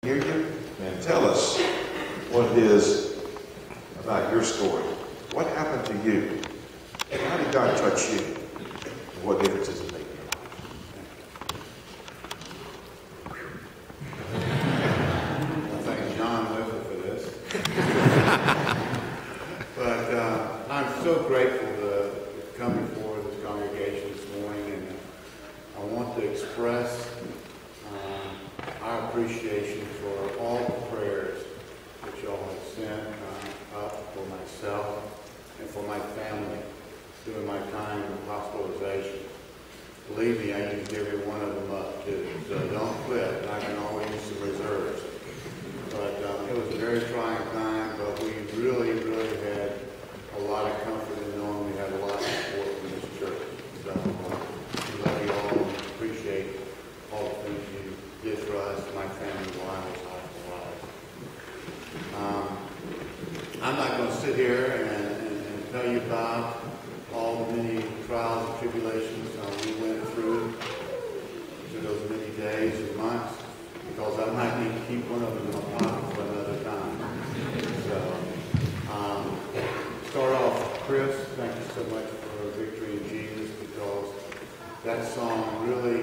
Hear you? And tell us what it is about your story. What happened to you? And how did God touch you? And what difference does it make in your life? I thank John Luther for this. But I'm so grateful to come before this congregation this morning, and I want to express our appreciation for all the prayers that y'all have sent up for myself and for my family during my time in hospitalization. Believe me, I used every one of them up too, so don't quit. I can always use some reserves. But it was a very trying time, but we really had a lot of comfort in knowing we had a lot of support from this church. So we love you all and appreciate all the things you did for us, my family, while I was hospitalized. I'm not going to sit here and tell you about all the many trials and tribulations we went through those many days and months, because I might need to keep one of them in my pocket for another time. So, start off, Chris, thank you so much for Victory in Jesus, because that song really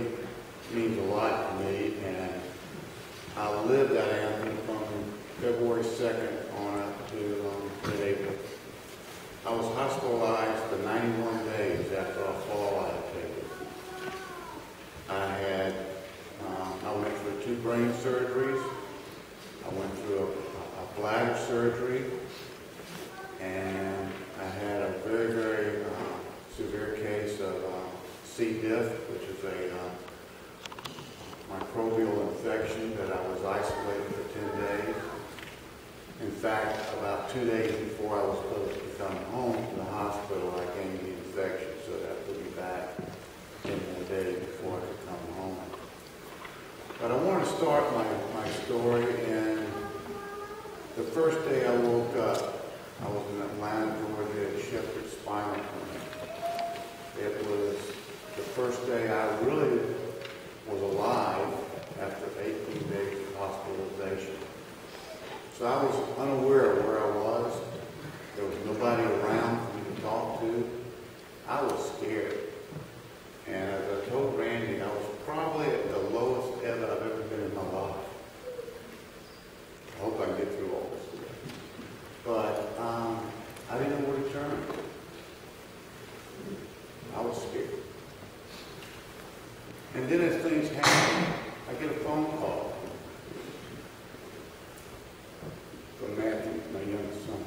means a lot to me, and I lived that anthem from February 2nd on up to mid-April. I was hospitalized for 91 days after a fall out of table. I went through 2 brain surgeries. I went through a bladder surgery, and I had a very severe case of C. diff, which is a microbial infection that I was isolated for 10 days. In fact, about 2 days before I was supposed to come home from the hospital, I gained the infection, so that put me back 10 more days before I could come home. But I want to start my story, and the first day I woke up, I was in Atlanta, Georgia, at Shepherd's Spinal Clinic. It was the first day I really was alive after 18 days of hospitalization. So I was unaware of where I was. There was nobody around for me to talk to. I was scared. And as I told Randy, I was probably at the lowest ebb I've ever been in my life. I hope I can get through all this. But I didn't know where to turn. I was scared. And then as things happened, I get a phone call from Matthew, my youngest son.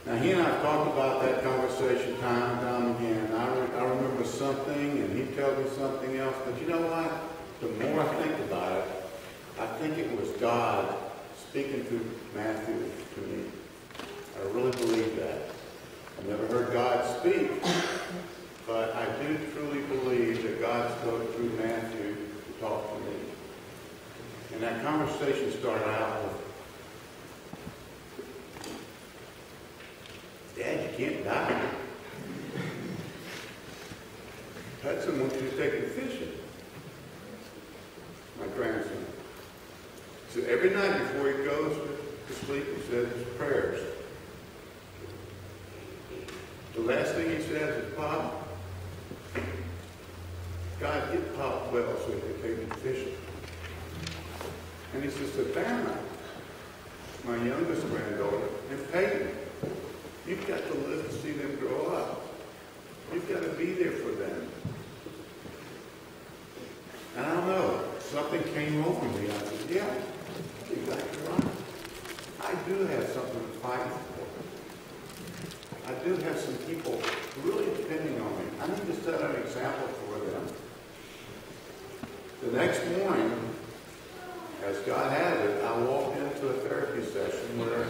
Now, he and I have talked about that conversation time and time again. I remember something, and he tells me something else. But you know what? The more I think about it, I think it was God speaking through Matthew to me. I really believe that. I've never heard God speak, but I do truly believe that God spoke through Matthew to talk to me. And that conversation started out with, "Dad, you can't die. Hudson wants you to take him fishing." My grandson. So every night before he goes to sleep, he says his prayers. The last thing he says is, "Pop, God, get Pop well so he can take him fishing." And he says, "Savannah, my youngest granddaughter, and Peyton, you've got to live to see them grow up. You've got to be there for them." And I don't know, something came over me. I said, "Yeah, you're exactly right. I do have something to fight for. I do have some people really depending on me. I need to set an example for them." The next morning, as God had it, I walked into a therapy session where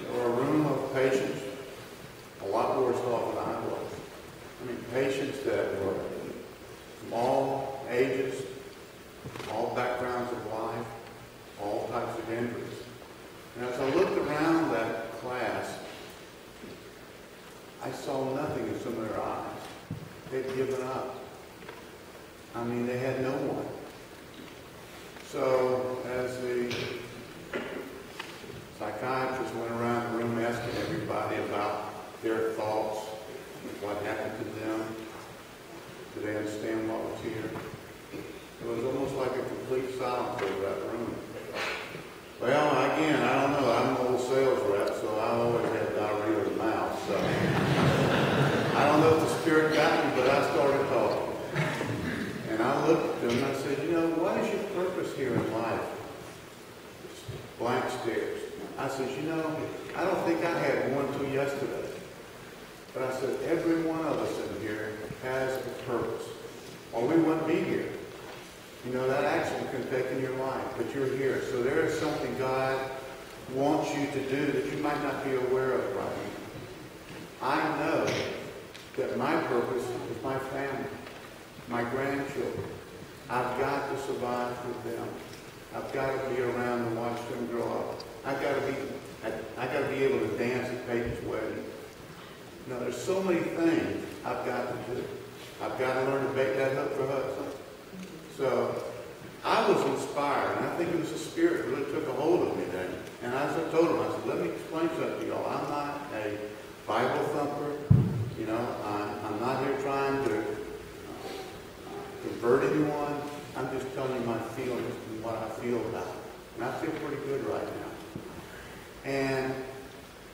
there were a room of patients, a lot worse off than I was. I mean, patients that were from all ages, all backgrounds of life, all types of injuries. And as I looked around that class, I saw nothing in some of their eyes. They'd given up. I mean, they had no one. So So as the psychiatrist went around the room asking everybody about their thoughts, what happened to them, did they understand what was here? It was almost like a complete silence over that room. Well, again, I don't know. I'm an old sales rep, so I always had diarrhea of the mouth. So I don't know if the Spirit got me, but I started talking. And I looked at them and I said, you know, what is your purpose here in life? Blank stares. I said, you know, I don't think I had one till yesterday. But I said, every one of us in here has a purpose, or we wouldn't be here. You know, that accident could have taken your life, but you're here. So there is something God wants you to do that you might not be aware of right now. I know that my purpose is my family, my grandchildren. I've got to survive with them. I've got to be around and watch them grow up. I've got to be able to dance at Peyton's wedding. You know, there's so many things I've got to do. I've got to learn to bake that hook for Hudson. So I was inspired, and I think it was the Spirit that really took a hold of me then. And as I told him, I said, let me explain something to y'all. I'm not a Bible thumper. You know, I'm not here trying to convert anyone. I'm just telling you my feelings and what I feel about it. And I feel pretty good right now. And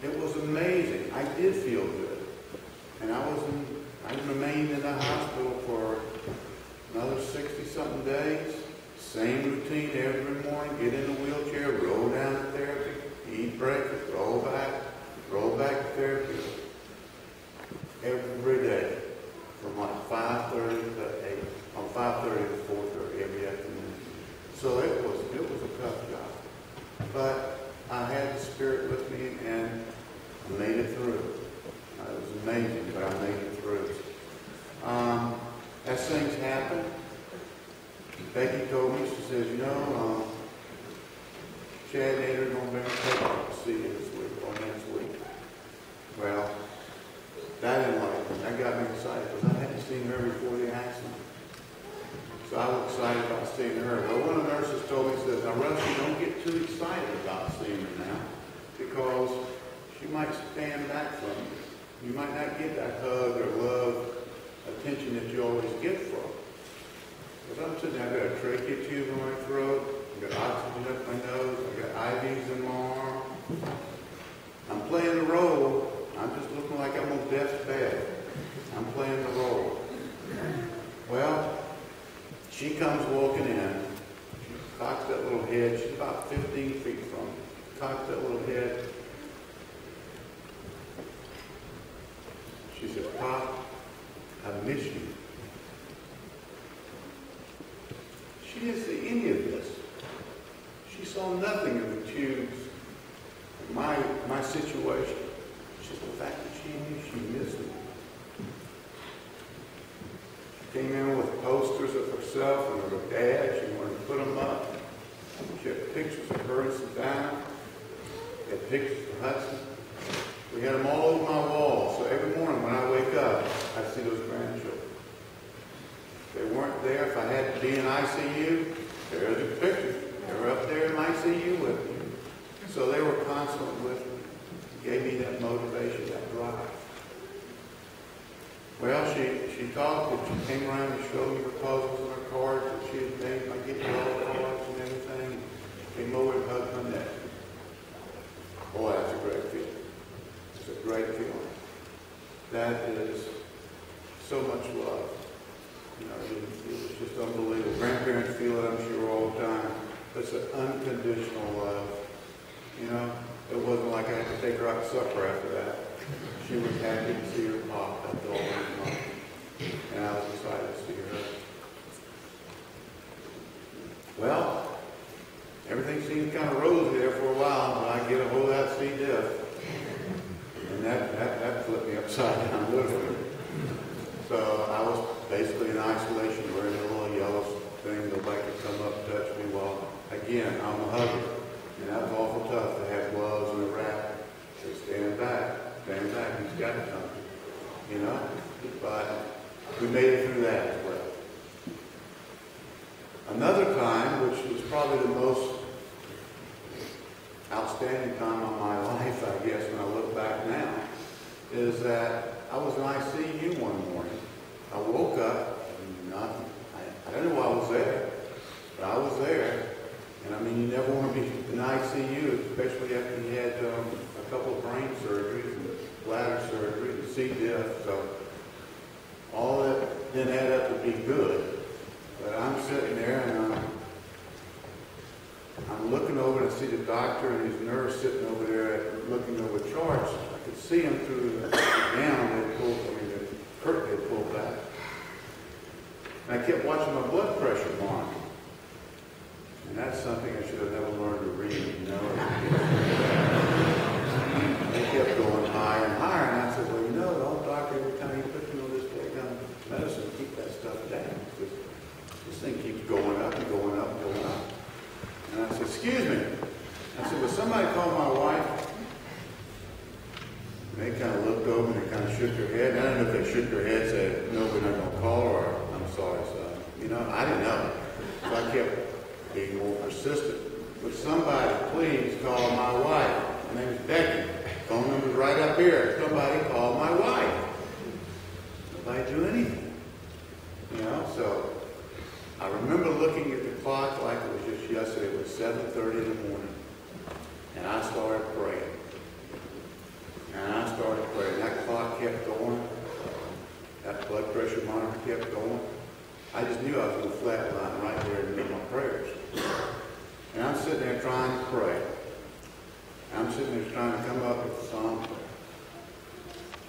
it was amazing. I did feel good. And I remained in the hospital for another 60-something days. Same routine every morning. Get in the wheelchair, roll down to therapy, eat breakfast, roll back to therapy. Every day from like 5:30 to 8, from 5:30 to 4:30 every afternoon. So it was a tough job. But I had the Spirit with me and I made it through. It was amazing, but I made it through. As things happen, Becky told me, she says, you know, Chad and Ada are going to bring a paper to see you this week or next week. Well, that didn't like me. That got me excited because I hadn't seen her before the accident. So I was excited about seeing her. Well, one of the nurses told me, says, now Rusty, don't get too excited about seeing her now because she might stand back from you. You might not get that hug or love, attention that you always get from her. But I'm sitting there, I've got a trachea tube in my throat, I've got oxygen up my nose, I've got IVs in my arm. I'm playing the role. I'm just looking like I'm on death's bed. I'm playing the role. Well, she comes walking in. She cocks that little head. She's about 15 feet from me. Cocks that little head. She said, Pop, I miss you. She didn't see any of this. She saw nothing of the tubes, my situation. Just the fact that she knew she missed me. She came in with posters of herself and of her dad. She wanted to put them up. She had pictures of her and Savannah. She had pictures of Hudson. We had them all over my wall. So every morning when I wake up, I see those grandchildren. If they weren't there, if I had to be in ICU, there's a picture. They were up there in ICU with me. So they were constantly with me. Gave me that motivation, that drive. Well, she talked and she came around and showed me her puzzles and her cards that she had made by getting all the cards and everything. Came over and hugged my neck. Boy, that's a great feeling. It's a great feeling. That is so much love. You know, it's just unbelievable. Grandparents feel it, I'm sure, all the time. It's an unconditional love. You know, it wasn't like I had to take her out to supper after that. She was happy to see her pop. That's all I know. And I was excited to see her. Well, everything seemed kind of rosy there for a while, but I get a hold of that C. diff. And that flipped me upside down literally. So I was basically in isolation, wearing a little yellow thing. Nobody could come up and touch me. Well, again, I'm a hugger. And that was awful tough to have gloves and a wrap. Say, stand back, he's got something. You know? But we made it through that as well. Another time, which was probably probably the most outstanding time of my life, I guess, when I look back now, is that I was in ICU one morning. I woke up, and nothing. I don't know why I was there, but I was there. And I mean, you never want to be in ICU, especially after you had a couple of brain surgeries, and bladder surgery, and C. diff. So all that didn't add up to be good. But I'm sitting there, and I'm looking over and I see the doctor and his nurse sitting over there looking over charts. I could see him through the gown they pulled, the curtain they pulled back. And I kept watching my blood pressure monitor. And that's something I should have never learned to read, you know. They kept going higher and higher, and I said, well, you know, the old doctor, every time he puts me on this kind of medicine, keep that stuff down. Because this thing keeps going up and going up and going up. And I said, excuse me. I said, will somebody call my wife? And they kind of looked over and they kind of shook their head. And I don't know if they shook their head and said, no, we're not going to call her, or I'm sorry, son. You know, I didn't know. So I kept being more persistent. Would somebody please call my wife? Her name is Becky. Phone number's right up here. Somebody call my wife. Nobody do anything. You know, so I remember looking at the clock like it was just yesterday. It was 7:30 in the morning. And I started praying. That clock kept going. That blood pressure monitor kept going. I just knew I was going to flatline right there in the middle of my prayers. And I'm sitting there trying to pray. I'm sitting there trying to come up with Psalm,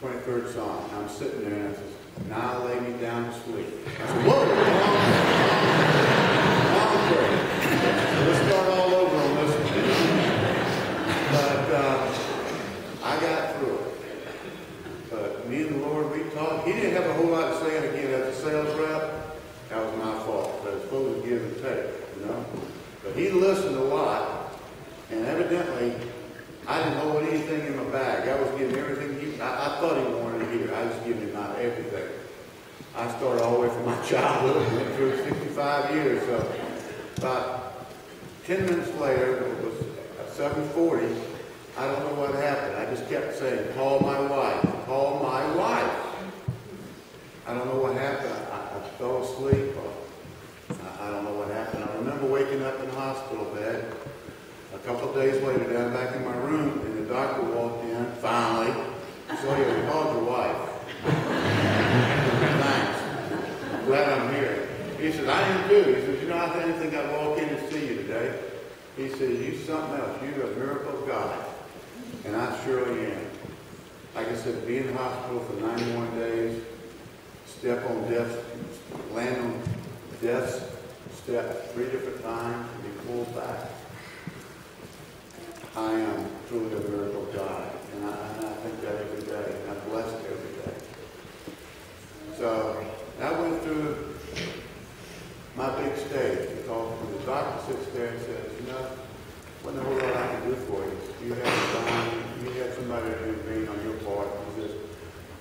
23rd Psalm. And I'm sitting there and I says, now lay me down to sleep. I said, whoa, long prayer. So let's start all over on this one. But I got through it. But me and the Lord, we talked. He didn't have a whole lot to say. And again, as a sales rep, that was my fault. But it's supposed to give and take, you know. But he listened a lot, and evidently, I didn't hold anything in my bag. I was giving everything I thought he wanted to hear. I was giving him out everything. I started all the way from my childhood, went through 65 years. So about 10 minutes later, it was 7:40. I don't know what happened. I just kept saying, call my wife, call my wife. I don't know what happened. I fell asleep. I don't know what happened. I remember waking up in the hospital bed a couple of days later down back in my room, and the doctor walked in, finally. He said, oh, yeah, we called your wife. Thanks. I'm glad I'm here. He said, I am too. He said, you know, I didn't think I'd walk in and see you today. He said, you're something else. You're a miracle of God. And I surely am. Like I said, be in the hospital for 91 days, step on death, land on death's step 3 different times, and be pulled back. I am truly a miracle of God. And I think that every day. And I'm blessed every day. So I went through my big stage because when the doctor sits there and says, you know, wasn't a whole lot I can do for you. You had somebody to do being on your part. He says,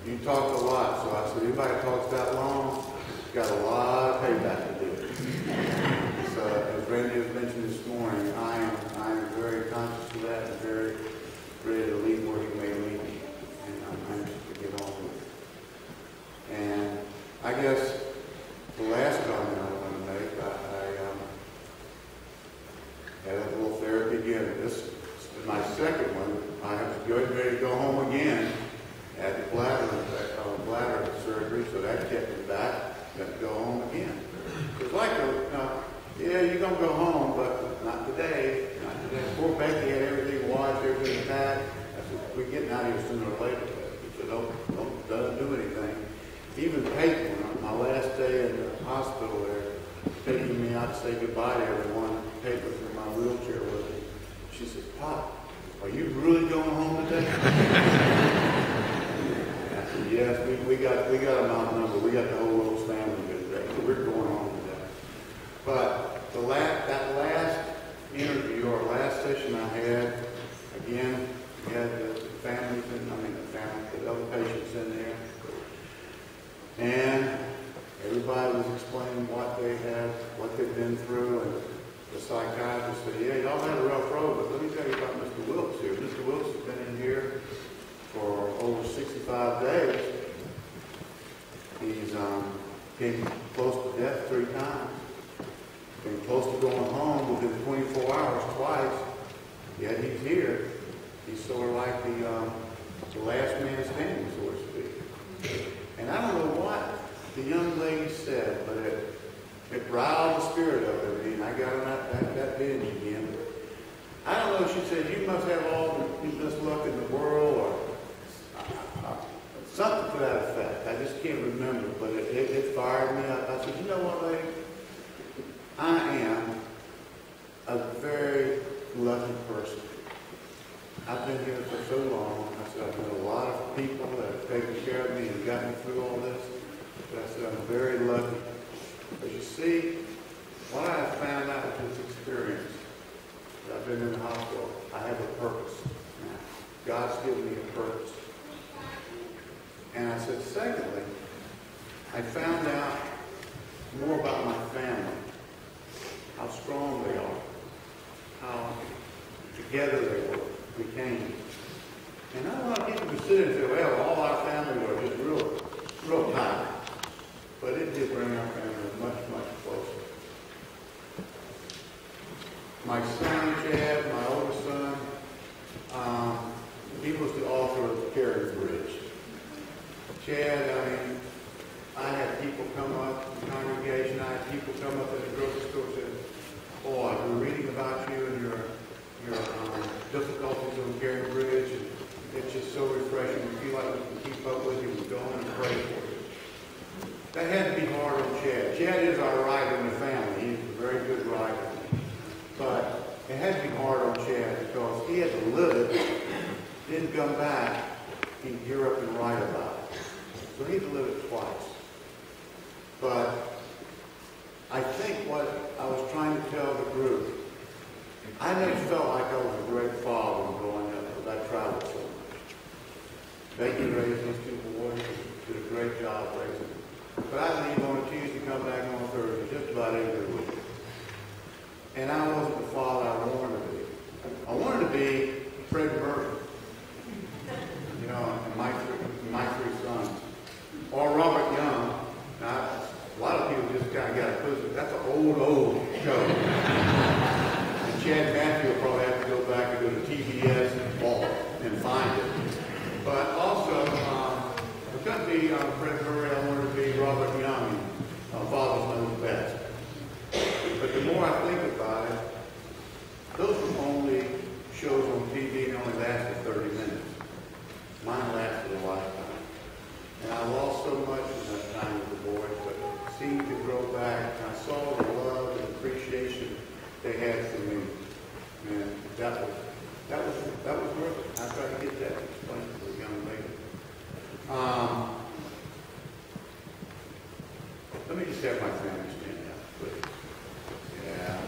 you talked a lot. So I said, anybody that talks that long, got a lot of payback to do. So as Randy has mentioned this morning, I am very conscious of that and very ready to leave where he may lead me. And I'm anxious to get on with it. And I guess the last comment I want to make, I had a little therapy again. This is my second one. I have to get ready to go home again. I had the bladder surgery, so that kept me back. Got to go home again. It's like, yeah, you're going to go home, but not today. Not today. Poor Becky had everything washed, everything packed. I said, we're getting out of here sooner or later. He said, don't do anything. Even Peyton, on my last day in the hospital there, taking me out to say goodbye to everyone. Peyton was in my wheelchair with me. She said, Pop, are you really going home today? I said, yes, we got a mountain number. We got the whole little family here today. So we're going home today. But that last interview or last session I had, again, we had the families the other patients in there. And everybody was explaining what they had, what they've been through, and the psychiatrist came close to death 3 times. Came close to going home within 24 hours twice. Yet he's here. He's sort of like the last man standing, so to speak. And I don't know what the young lady said, but it riled the spirit up in me, and I got on that binge again. I don't know, she said, you must have all this luck in the world, or something to that effect. I just can't remember, but it fired me up. I said, you know what, lady? I am a very lucky person. I've been here for so long. I said, I've met a lot of people that have taken care of me and got me through all this. But I said, I'm very lucky. But you see, what I have found out with this experience, that I've been in the hospital, I have a purpose now. God's given me a purpose. And I said, secondly, I found out more about my family, how strong they are, how together they were, became. And I don't want people to sit and say, well, all our families are just real tight. But it did bring our family much, much closer. My son, Chad, my oldest son, he was the author of Carry Bridge. Chad, I had people come up in the congregation, I had people come up in the grocery store and say, boy, we're reading about you and your difficulties on Carry Bridge, and it's just so refreshing. We feel like we can keep up with you and go in and pray for you. That had to be hard on Chad. Chad is our writer in the family. He's a very good writer. But it had to be hard on Chad because he had to live it, didn't come back, he'd hear up and write about it. So he had to live it twice. But I think what I was trying to tell the group, I never felt like I was a great father growing up because I traveled so much. Becky raised these 2 boys, did a great job raising them. But I leave on a Tuesday, come back on a Thursday, just about every week. And I wasn't the father I wanted to be. I wanted to be Fred Murray, you know, and my 3 sons. Or Robert Young. Now, a lot of people just kind of got to put that's an old show. And Chad Matthew will probably have to go back and go to TBS and find it. But also, I couldn't be Fred Murray. I wanted to be Robert Young. Fathers Knows Best. But the more I think about it, those were only shows on TV and only lasted 30 minutes. Mine lasted a lifetime. And I lost so much in that time with the boys, but seemed to grow back. And I saw the love and appreciation they had for me. And that was worth it. I tried to get that explained to the young lady. Let me just have my family stand up, please. Yeah.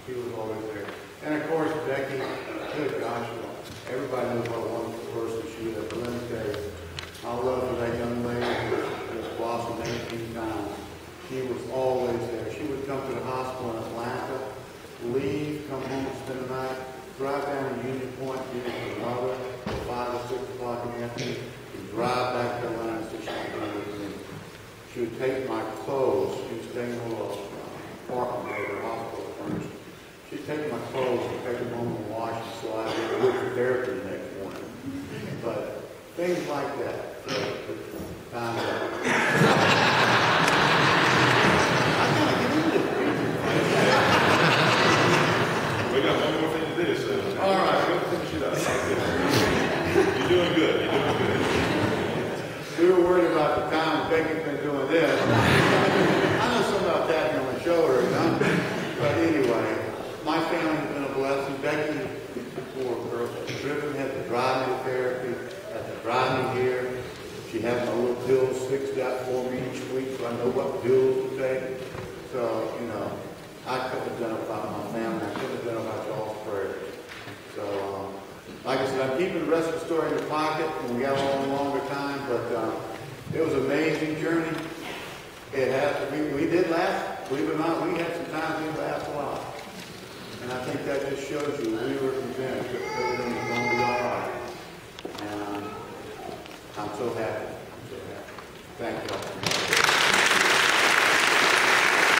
She was always there. And of course, Becky, good gosh, everybody knows what a wonderful person she is. But let me tell you, my love for that young lady was blossomed 18 times. She was always there. She would come to the hospital in Atlanta, leave, come home and spend the night, drive down to Union Point, be with her mother at 5 or 6 o'clock in the afternoon, and drive back to Atlanta so she could be with me. She would take my clothes. She was staying in a little apartment where the hospital furnished. She'd take my clothes and take them home and wash them so I could go to therapy the next morning. But things like that. So, time I gotta get into it. We got one more thing to do, so. All right. Go finish it up. You're doing good. You're doing good. We were worried about the time Becky's been doing this. I know something about tapping on the shoulder, you know? But anyway, my family has been a blessing. Becky, poor girl, driven, had to drive me to therapy, had to drive me here. She has my little pills fixed out for me each week, so I know what pills to take. So, you know, I couldn't have done it without my family. I couldn't have done it without y'all's prayers. So, like I said, I'm keeping the rest of the story in the pocket, and we got a little longer time, but it was an amazing journey. It had to be, we did laugh. Believe it or not, we had some times we laughed a lot. And I think that just shows you we were convinced that everything was going to be all right. And I'm so happy. I'm so happy. Thank you.